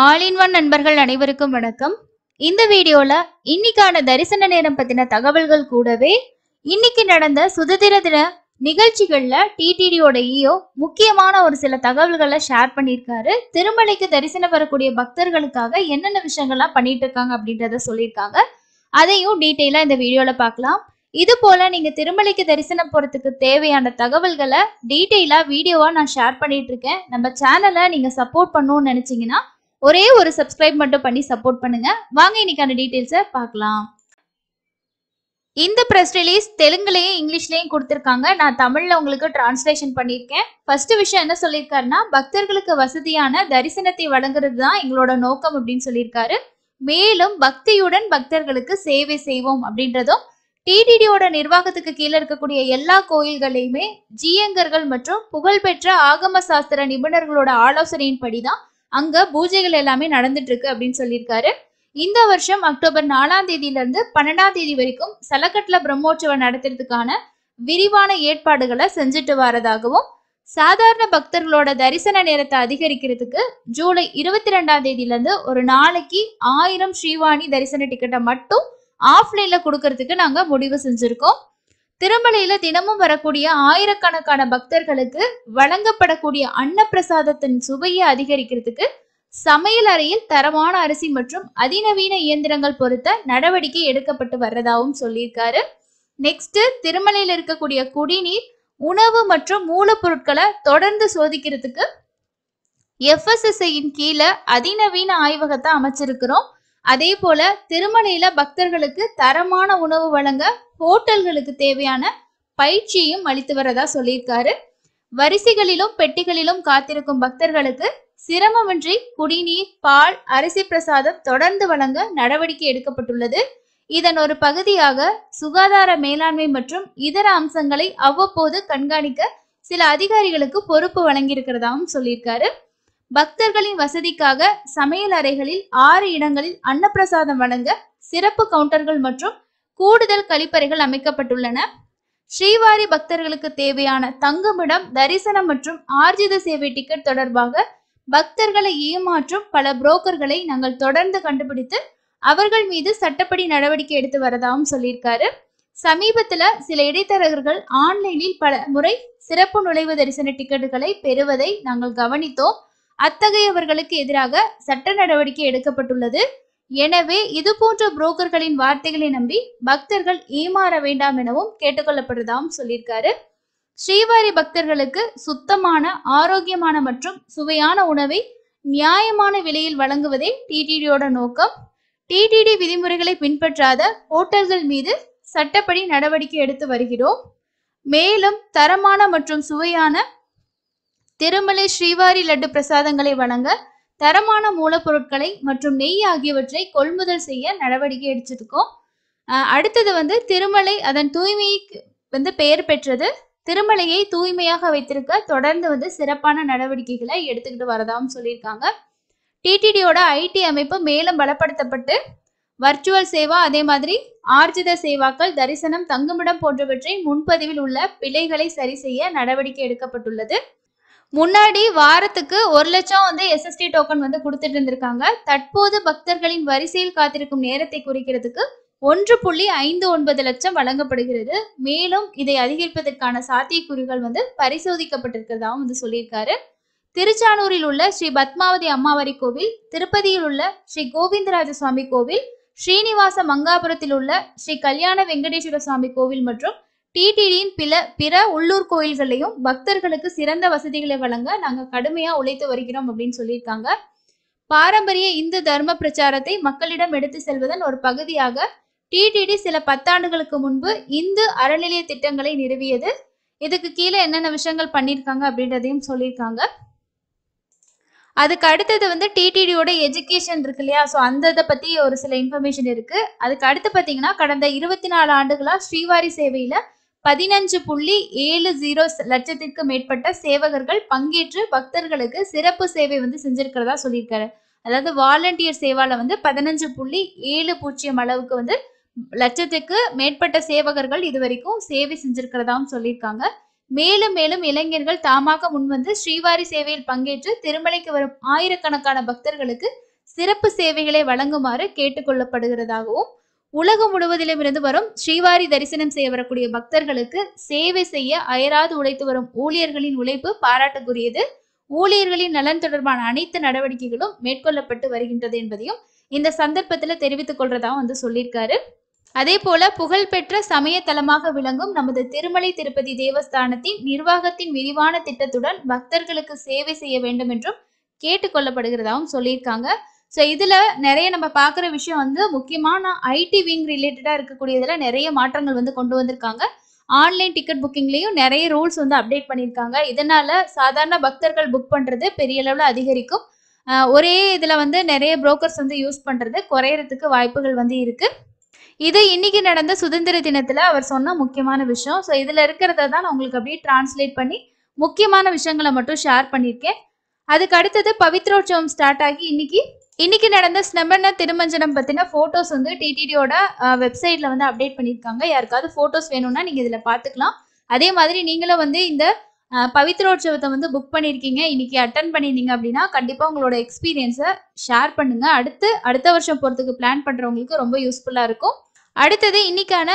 All in one நண்பர்கள் அனைவருக்கும் வணக்கம். இந்த வீடியோல இன்னைக்கான தரிசன நேரம் பத்தின தகவல்கள் கூடவே இன்னைக்கு நடந்த சுதந்திர தின நிகழ்ச்சிகள்ல டிடிடியோட ஈஓ முக்கியமான ஒரு சில தகவல்களை ஷேர் பண்ணியிருக்காரு. திருமலைக்கு தரிசனம் வரக்கூடிய பக்தர்களுக்காக என்னென்ன விஷயங்கள்லாம் பண்ணிட்டு இருக்காங்க அப்படின்றத சொல்லியிருக்காங்க. அதையும் டீட்டெயிலா இந்த வீடியோல பார்க்கலாம். இது போல நீங்க திருமலைக்கு தரிசனம் போறதுக்கு தேவையான தகவல்களை டீட்டெயிலா வீடியோவா நான் ஷேர் பண்ணிட்டு இருக்கேன். நம்ம சேனலை நீங்க சப்போர்ட் பண்ணணும்னு நினைச்சீங்கன்னா ஒரே ஒரு சப்ஸ்கிரைப் மட்டும் பண்ணி சப்போர்ட் பண்ணுங்க. வாங்க இன்னைக்கான டீடைல்ஸை பார்க்கலாம். இந்த பிரஸ் ரிலீஸ் தெலுங்குலயும் இங்கிலீஷ்லயும் கொடுத்திருக்காங்க. நான் தமிழ்ல உங்களுக்கு டிரான்ஸ்லேஷன் பண்ணியிருக்கேன். ஃபர்ஸ்ட் விஷயம் என்ன சொல்லியிருக்காருன்னா, பக்தர்களுக்கு வசதியான தரிசனத்தை வழங்குறது தான் எங்களோட நோக்கம் அப்படின்னு சொல்லியிருக்காரு. மேலும் பக்தியுடன் பக்தர்களுக்கு சேவை செய்வோம் அப்படின்றதும், டிடிடியோட நிர்வாகத்துக்கு கீழே இருக்கக்கூடிய எல்லா கோயில்களையுமே ஜீயங்கர்கள் மற்றும் புகழ்பெற்ற ஆகம சாஸ்திர நிபுணர்களோட ஆலோசனையின்படிதான் அங்க பூஜைகள் எல்லாமே நடந்துட்டு இருக்கு அப்படின்னு சொல்லியிருக்காரு. இந்த வருஷம் அக்டோபர் 4ஆம் தேதியில இருந்து 12ஆம் தேதி வரைக்கும் சலக்கட்ல பிரம்மோற்சவம் நடத்துறதுக்கான விரிவான ஏற்பாடுகளை செஞ்சுட்டு வரதாகவும், சாதாரண பக்தர்களோட தரிசன நேரத்தை அதிகரிக்கிறதுக்கு ஜூலை 22ஆம் தேதியில இருந்து ஒரு நாளைக்கு 1000 ஸ்ரீவாணி தரிசன டிக்கெட்டை மட்டும் ஆஃப்லைன்ல கொடுக்கறதுக்கு நாங்க முடிவு செஞ்சிருக்கோம். திருமலையில தினமும் வரக்கூடிய ஆயிரக்கணக்கான பக்தர்களுக்கு வழங்கப்படக்கூடிய அன்னப்பிரசாதத்தின் சுவையை அதிகரிக்கிறதுக்கு சமையல் அறையில் தரமான அரிசி மற்றும் அதிநவீன இயந்திரங்கள் பொறுத்த நடவடிக்கை எடுக்கப்பட்டு வர்றதாகவும் சொல்லியிருக்காரு. நெக்ஸ்ட், திருமலையில இருக்கக்கூடிய குடிநீர், உணவு மற்றும் மூலப்பொருட்களை தொடர்ந்து சோதிக்கிறதுக்கு FSSAயின் கீழே அதிநவீன ஆய்வகத்தை அமைச்சிருக்கிறோம். அதே போல திருமலையில பக்தர்களுக்கு தரமான உணவு வழங்க ஹோட்டல்களுக்கு தேவையான பயிற்சியையும் அளித்து வரதா சொல்லியிருக்காரு. வரிசைகளிலும் பெட்டிகளிலும் காத்திருக்கும் பக்தர்களுக்கு சிரமமின்றி குடிநீர், பால், அரிசி பிரசாதம் தொடர்ந்து வழங்க நடவடிக்கை எடுக்கப்பட்டுள்ளது. இதன் ஒரு பகுதியாக சுகாதார மேலாண்மை மற்றும் இதர அம்சங்களை அவ்வப்போது கண்காணிக்க சில அதிகாரிகளுக்கு பொறுப்பு வழங்கியிருக்கிறதாவும் சொல்லியிருக்காரு. பக்தர்களின் வசதிக்காக சமையல் அறைகளில் 6 இடங்களில் அன்னப்பிரசாதம் வழங்க சிறப்பு கவுண்டர்கள் மற்றும் கூடுதல் கழிப்பறைகள் அமைக்கப்பட்டுள்ளன. ஸ்ரீவாரி பக்தர்களுக்கு தேவையான தங்குமிடம், தரிசனம் மற்றும் ஆர்ஜித சேவை டிக்கெட் தொடர்பாக பக்தர்களை ஏமாற்றும் பல புரோக்கர்களை நாங்கள் தொடர்ந்து கண்டுபிடித்து அவர்கள் மீது சட்டப்படி நடவடிக்கை எடுத்து வரதாகவும் சொல்லியிருக்காரு. சமீபத்துல சில இடைத்தரகர்கள் ஆன்லைனில் பல முறை சிறப்பு நுழைவு தரிசன டிக்கெட்டுகளை பெறுவதை நாங்கள் கவனித்தோம். அத்தகையவர்களுக்கு எதிராக சட்ட நடவடிக்கை எடுக்கப்பட்டுள்ளது. எனவே இது போன்ற புரோக்கர்களின் வார்த்தைகளை நம்பி பக்தர்கள் ஏமாற வேண்டாம் எனவும் கேட்டுக்கொள்ளப்படுறதாகவும் சொல்லியிருக்காரு. ஸ்ரீவாரி பக்தர்களுக்கு சுத்தமான, ஆரோக்கியமான மற்றும் சுவையான உணவை நியாயமான விலையில் வழங்குவதே டிடிடியோட நோக்கம். டிடிடி விதிமுறைகளை பின்பற்றாத ஹோட்டல்கள் மீது சட்டப்படி நடவடிக்கை எடுத்து வருகிறோம். மேலும் தரமான மற்றும் சுவையான திருமலை ஸ்ரீவாரி லட்டு பிரசாதங்களை வழங்க தரமான மூலப்பொருட்களை மற்றும் நெய் ஆகியவற்றை கொள்முதல் செய்ய நடவடிக்கை எடுத்திருக்கோம். அடுத்தது திருமலை அதன் தூய்மைக்கு பெயர் பெற்றது. திருமலையை தூய்மையாக வைத்திருக்க தொடர்ந்து சிறப்பான நடவடிக்கைகளை எடுத்துக்கிட்டு வரதாவும் சொல்லியிருக்காங்க. டிடிடியோட ஐடி அமைப்பு மேலும் பலப்படுத்தப்பட்டு வர்ச்சுவல் சேவா, அதே மாதிரி ஆர்ஜித சேவாக்கள், தரிசனம், தங்குமிடம் போன்றவற்றை முன்பதிவில் உள்ள பிழைகளை சரி செய்ய நடவடிக்கை எடுக்கப்பட்டுள்ளது. முன்னாடி வாரத்துக்கு 1 லட்சம் SST டோக்கன் கொடுத்துட்டு இருந்திருக்காங்க. தற்போது பக்தர்களின் வரிசையில் காத்திருக்கும் நேரத்தை குறிக்கிறதுக்கு 1.59 லட்சம் வழங்கப்படுகிறது. மேலும் இதை அதிகரிப்பதற்கான சாத்தியக்கூறுகள் பரிசோதிக்கப்பட்டிருக்கிறதாவும் சொல்லியிருக்காரு. திருச்சானூரில் உள்ள ஸ்ரீ பத்மாவதி அம்மாவாரி கோவில், திருப்பதியில் உள்ள ஸ்ரீ கோவிந்தராஜ சுவாமி கோவில், ஸ்ரீனிவாச மங்காபுரத்தில் உள்ள ஸ்ரீ கல்யாண வெங்கடேஸ்வர சுவாமி கோவில் மற்றும் டிடிடியின் பிற உள்ளூர் கோயில்களையும் பக்தர்களுக்கு சிறந்த வசதிகளை வழங்க நாங்கள் கடுமையா உழைத்து வருகிறோம் அப்படின்னு சொல்லியிருக்காங்க. பாரம்பரிய இந்து தர்ம பிரச்சாரத்தை மக்களிடம் எடுத்து செல்வதன் ஒரு பகுதியாக டிடிடி சில 10 ஆண்டுகளுக்கு முன்பு இந்து அறநிலைய திட்டங்களை நிறுவியது. இதுக்கு கீழே என்னென்ன விஷயங்கள் பண்ணியிருக்காங்க அப்படின்றதையும் சொல்லியிருக்காங்க. அதுக்கு அடுத்தது டிடிடியோட எஜுகேஷன் இருக்கு இல்லையா, ஸோ அந்த இதை பத்தி ஒரு சில இன்ஃபர்மேஷன் இருக்கு. அதுக்கு அடுத்து பார்த்தீங்கன்னா, கடந்த 24 ஆண்டுகளா ஸ்ரீவாரி சேவையில 15.70 லட்சத்திற்கு மேற்பட்ட சேவகர்கள் பங்கேற்று பக்தர்களுக்கு சிறப்பு சேவை செஞ்சிருக்கிறதா சொல்லியிருக்காரு. அதாவது வாலண்டியர் சேவால 15.70 அளவுக்கு லட்சத்துக்கு மேற்பட்ட சேவகர்கள் இது வரைக்கும் சேவை செஞ்சிருக்கிறதாவும் சொல்லியிருக்காங்க. மேலும் மேலும் இளைஞர்கள் தாமாக முன்வந்து ஸ்ரீவாரி சேவையில் பங்கேற்று திருமலைக்கு வரும் ஆயிரக்கணக்கான பக்தர்களுக்கு சிறப்பு சேவைகளை வழங்குமாறு கேட்டுக்கொள்ளப்படுகிறதாகவும், உலகம் முழுவதிலும் இருந்து வரும் ஸ்ரீவாரி தரிசனம் செய்ய வரக்கூடிய பக்தர்களுக்கு சேவை செய்ய அயராது உழைத்து வரும் ஊழியர்களின் உழைப்பு பாராட்டுக்குரியது. ஊழியர்களின் நலன் தொடர்பான அனைத்து நடவடிக்கைகளும் மேற்கொள்ளப்பட்டு வருகின்றது என்பதையும் இந்த சந்தர்ப்பத்துல தெரிவித்துக் கொள்றதாவும் சொல்லியிருக்காரு. அதே போல புகழ்பெற்ற சமய தலமாக விளங்கும் நமது திருமலை திருப்பதி தேவஸ்தானத்தின் நிர்வாகத்தின் விரிவான திட்டத்துடன் பக்தர்களுக்கு சேவை செய்ய வேண்டும் என்றும் கேட்டுக்கொள்ளப்படுகிறதாவும் சொல்லியிருக்காங்க. ஸோ இதுல நிறைய நம்ம பார்க்குற விஷயம் முக்கியமான ஐடி விங் ரிலேட்டடா இருக்கக்கூடியதுல நிறைய மாற்றங்கள் கொண்டு வந்திருக்காங்க. ஆன்லைன் டிக்கெட் புக்கிங்லயும் நிறைய ரூல்ஸ் அப்டேட் பண்ணியிருக்காங்க. இதனால சாதாரண பக்தர்கள் புக் பண்றது பெரிய அளவுல அதிகரிக்கும். ஒரே இதுல நிறைய புரோக்கர்ஸ் யூஸ் பண்றது குறையறதுக்கு வாய்ப்புகள் இருக்கு. இது இன்னைக்கு நடந்த சுதந்திர தினத்துல அவர் சொன்ன முக்கியமான விஷயம். ஸோ இதுல இருக்கிறத தான் நான் உங்களுக்கு அப்படியே டிரான்ஸ்லேட் பண்ணி முக்கியமான விஷயங்களை மட்டும் ஷேர் பண்ணியிருக்கேன். அதுக்கு அடுத்தது பவித்ரோற்சவம் ஸ்டார்ட் ஆகி இன்னைக்கு நடந்த ஸ்னெமர்ன திருமஞ்சனம் பத்தின போட்டோஸ் டிடிடியோட வெப்சைட்ல அப்டேட் பண்ணியிருக்காங்க. யாருக்காவது போட்டோஸ் வேணும்னா நீங்க இதுல பாத்துக்கலாம். அதே மாதிரி நீங்களும் இந்த பவித்ரோற்சவத்தை புக் பண்ணியிருக்கீங்க, இன்னைக்கு அட்டன் பண்ணியிருந்தீங்க அப்படின்னா கண்டிப்பா உங்களோட எக்ஸ்பீரியன்ஸை ஷேர் பண்ணுங்க. அடுத்த வருஷம் போறதுக்கு பிளான் பண்றவங்களுக்கு ரொம்ப யூஸ்ஃபுல்லா இருக்கும். அடுத்தது இன்னைக்கான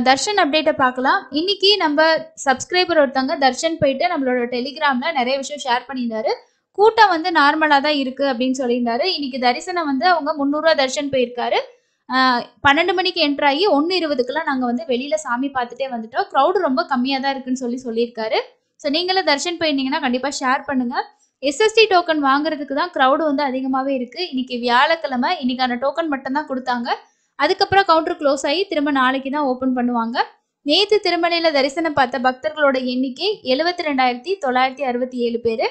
தர்ஷன் அப்டேட்டை பார்க்கலாம். இன்னைக்கு நம்ம சப்ஸ்கிரைபர் ஒருத்தவங்க தர்ஷன் போயிட்டு நம்மளோட டெலிகிராம்ல நிறைய விஷயம் ஷேர் பண்ணியிருந்தாரு. கூட்டம் நார்மலா தான் இருக்கு அப்படின்னு சொல்லியிருந்தாரு. இன்னைக்கு தரிசனம் அவங்க 300 ரூபா தர்ஷன் போயிருக்காரு. 12 மணிக்கு என்ட்ரு ஆகி 1:20க்குலாம் நாங்க வெளியில சாமி பார்த்துட்டே வந்துட்டோம். க்ரௌடு ரொம்ப கம்மியா தான் இருக்குன்னு சொல்லியிருக்காரு. ஸோ நீங்களும் தர்ஷன் போயிருந்தீங்கன்னா கண்டிப்பா ஷேர் பண்ணுங்க. எஸ்எஸ்டி டோக்கன் வாங்குறதுக்கு தான் க்ரௌடு அதிகமாவே இருக்கு. இன்னைக்கு வியாழக்கிழமை, இன்னைக்கான டோக்கன் மட்டும் தான் கொடுத்தாங்க. அதுக்கப்புறம் கவுண்டர் க்ளோஸ் ஆகி திரும்ப நாளைக்கு தான் ஓபன் பண்ணுவாங்க. நேத்து திருமலையில தரிசனம் பார்த்த பக்தர்களோட எண்ணிக்கை 72,967 பேரு.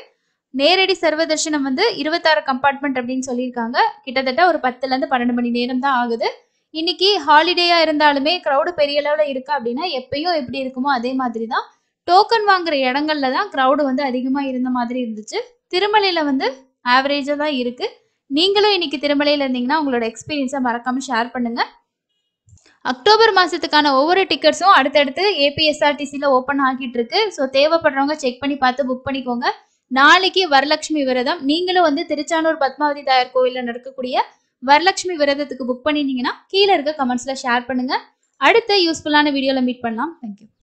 நேரடி சர்வ தர்ஷனம் 26 கம்பார்ட்மெண்ட் அப்படின்னு சொல்லியிருக்காங்க. கிட்டத்தட்ட ஒரு 10ல இருந்து 12 மணி நேரம் தான் ஆகுது. இன்னைக்கு ஹாலிடேயா இருந்தாலுமே க்ரௌடு பெரிய அளவுல இருக்கு அப்படின்னா எப்பயும் எப்படி இருக்குமோ அதே மாதிரி தான். டோக்கன் வாங்குற இடங்கள்ல தான் க்ரௌடு அதிகமா இருந்த மாதிரி இருந்துச்சு. திருமலையில ஆவரேஜா தான் இருக்கு. நீங்களும் இன்னைக்கு திருமலையில இருந்தீங்கன்னா உங்களோட எக்ஸ்பீரியன்ஸை மறக்காம ஷேர் பண்ணுங்க. அக்டோபர் மாசத்துக்கான ஒவ்வொரு டிக்கெட்ஸும் அடுத்தடுத்து ஏபிஎஸ்ஆர்டிசில ஓப்பன் ஆகிட்டு இருக்கு. ஸோ தேவைப்படுறவங்க செக் பண்ணி பார்த்து புக் பண்ணிக்கோங்க. நாளைக்கு வரலட்சுமி விரதம். நீங்களும் திருச்சானூர் பத்மாவதி தாயார் கோயில்ல நடக்கக்கூடிய வரலட்சுமி விரதத்துக்கு புக் பண்ணிட்டீங்கன்னா கீழே இருக்க கமெண்ட்ஸ்ல ஷேர் பண்ணுங்க. அடுத்த யூஸ்ஃபுல்லான வீடியோல மீட் பண்ணலாம். தேங்க்யூ.